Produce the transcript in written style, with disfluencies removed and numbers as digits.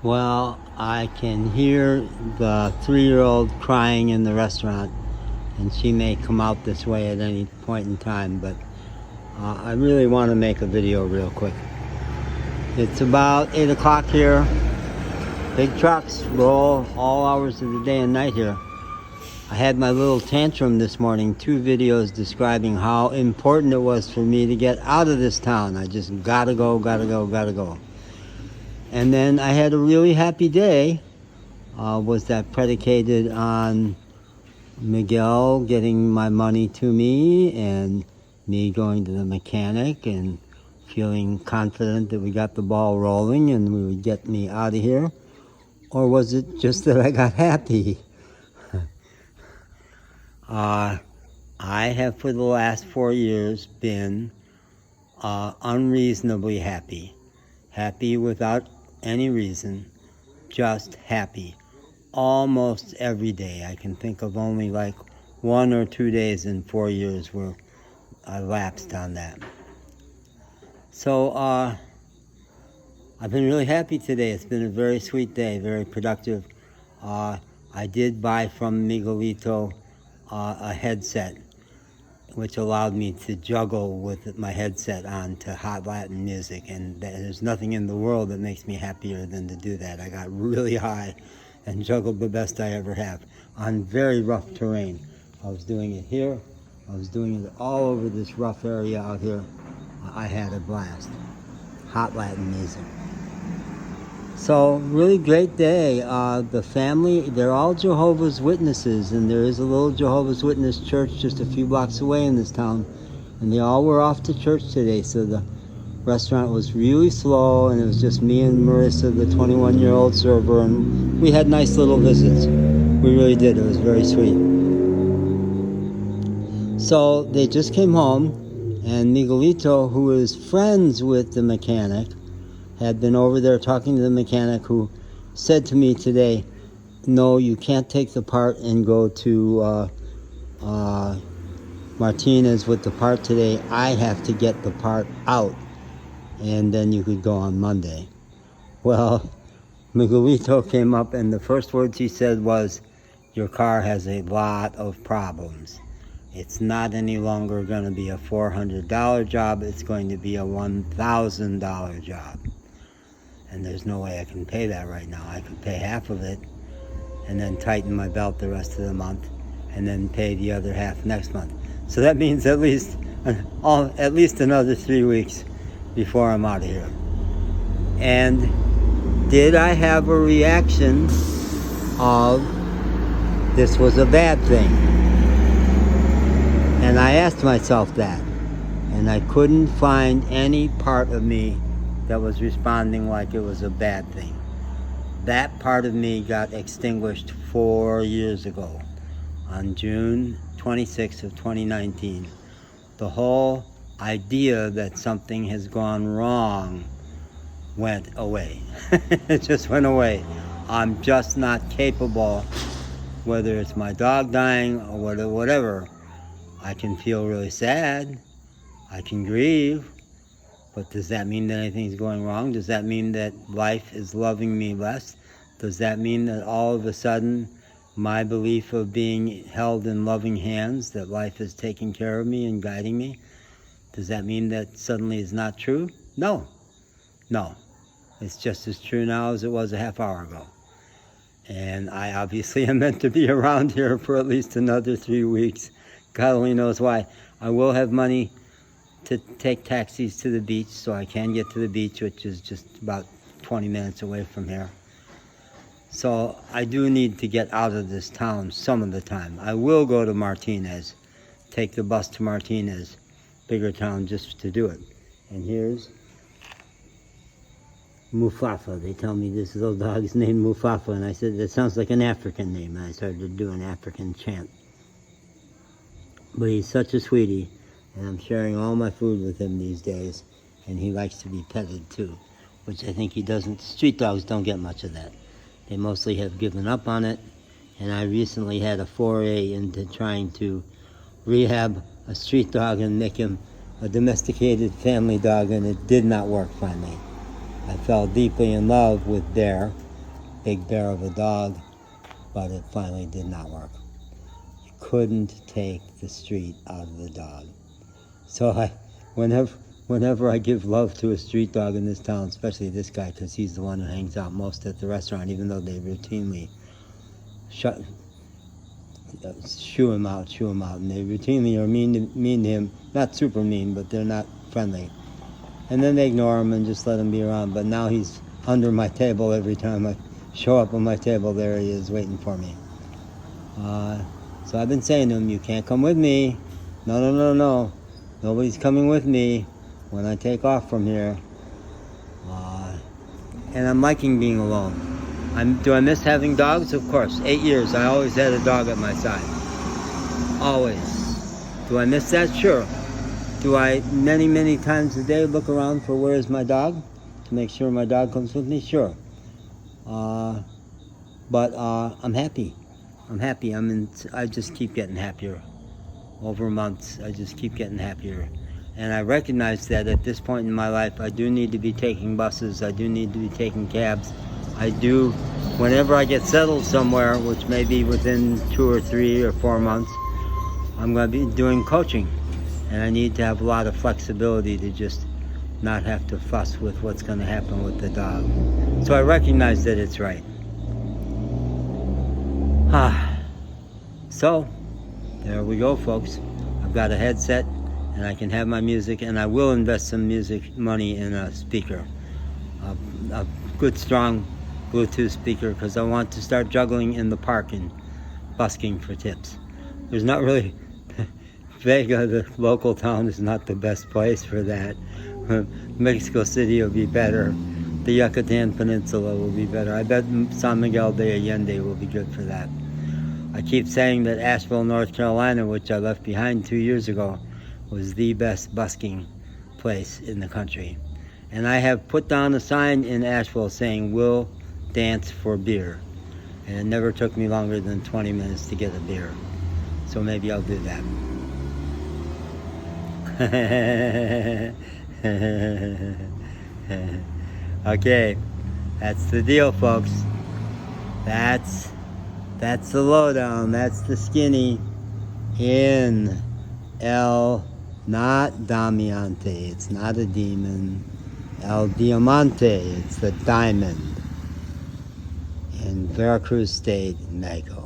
Well, I can hear the 3-year-old crying in the restaurant, and she may come out this way at any point in time, but I really want to make a video real quick. It's about 8 o'clock here. Big trucks roll all hours of the day and night here. I had my little tantrum this morning, 2 videos describing how important it was for me to get out of this town. I just gotta go. And then I had a really happy day. Was that predicated on Miguel getting my money to me and me going to the mechanic and feeling confident that we got the ball rolling and we would get me out of here? Or was it just that I got happy? I have for the last 4 years been unreasonably happy. Happy without any reason, just happy. Almost every day. I can think of only like 1 or 2 days in 4 years where I lapsed on that. So I've been really happy today. It's been a very sweet day, very productive. I did buy from Miguelito a headset, which allowed me to juggle with my headset on to hot Latin music, and there's nothing in the world that makes me happier than to do that. I got really high and juggled the best I ever have on very rough terrain. I was doing it here, I was doing it all over this rough area out here. I had a blast. Hot Latin music. So, really great day. The family, they're all Jehovah's Witnesses, and there is a little Jehovah's Witness church just a few blocks away in this town. And they all were off to church today, so the restaurant was really slow, and it was just me and Marissa, the 21-year-old server, and we had nice little visits. We really did. It was very sweet. So, they just came home, and Miguelito, who is friends with the mechanic, had been over there talking to the mechanic, who said to me today, no, you can't take the part and go to Martinez with the part today. I have to get the part out, and then you could go on Monday. Well, Miguelito came up, and the first words he said was, your car has a lot of problems. It's not any longer going to be a $400 job. It's going to be a $1,000 job. And there's no way I can pay that right now. I could pay half of it and then tighten my belt the rest of the month and then pay the other half next month. So that means at least another 3 weeks before I'm out of here. And did I have a reaction of this was a bad thing? And I asked myself that, and I couldn't find any part of me that was responding like it was a bad thing. That part of me got extinguished 4 years ago, on June 26th of 2019. The whole idea that something has gone wrong went away. It just went away. I'm just not capable, whether it's my dog dying or whatever. I can feel really sad. I can grieve. But does that mean that anything's going wrong? Does that mean that life is loving me less? Does that mean that all of a sudden my belief of being held in loving hands, that life is taking care of me and guiding me, does that mean that suddenly it's not true? No. It's just as true now as it was a half hour ago. And I obviously am meant to be around here for at least another 3 weeks. God only knows why. I will have money to take taxis to the beach, so I can get to the beach, which is just about 20 minutes away from here. So I do need to get out of this town some of the time. I will go to Martinez, take the bus to Martinez, bigger town, just to do it. And here's Mufafa. They tell me this little dog is named Mufafa, and I said, that sounds like an African name, and I started to do an African chant. But he's such a sweetie. And I'm sharing all my food with him these days. And he likes to be petted too, which I think he doesn't. Street dogs don't get much of that. They mostly have given up on it. And I recently had a foray into trying to rehab a street dog and make him a domesticated family dog, and it did not work finally. I fell deeply in love with Bear, big bear of a dog, but it finally did not work. You couldn't take the street out of the dog. So whenever I give love to a street dog in this town, especially this guy, because he's the one who hangs out most at the restaurant, even though they routinely shoo him out, and they routinely are mean to him. Not super mean, but they're not friendly. And then they ignore him and just let him be around. But now he's under my table every time I show up on my table. There he is waiting for me. So I've been saying to him, you can't come with me. No. Nobody's coming with me when I take off from here. And I'm liking being alone. Do I miss having dogs? Of course. 8 years, I always had a dog at my side. Always. Do I miss that? Sure. Do I many times a day look around for where's my dog to make sure my dog comes with me? Sure. But I'm happy. I just keep getting happier. Over months, I just keep getting happier. And I recognize that at this point in my life, I do need to be taking buses. I do need to be taking cabs. I do, whenever I get settled somewhere, which may be within 2 or 3 or 4 months, I'm going to be doing coaching. And I need to have a lot of flexibility to just not have to fuss with what's going to happen with the dog. So I recognize that it's right. So, there we go, folks. I've got a headset, and I can have my music, and I will invest some music money in a speaker. A good, strong Bluetooth speaker, because I want to start juggling in the park and busking for tips. There's not really... Vega, the local town, is not the best place for that. Mexico City will be better. The Yucatan Peninsula will be better. I bet San Miguel de Allende will be good for that. I keep saying that Asheville, North Carolina, which I left behind 2 years ago, was the best busking place in the country. And I have put down a sign in Asheville saying, "We'll dance for beer." And it never took me longer than 20 minutes to get a beer. So maybe I'll do that. Okay, that's the deal, folks. That's the lowdown. That's the skinny in El, not Damiante. It's not a demon. El Diamante. It's the diamond in Veracruz State, Mexico.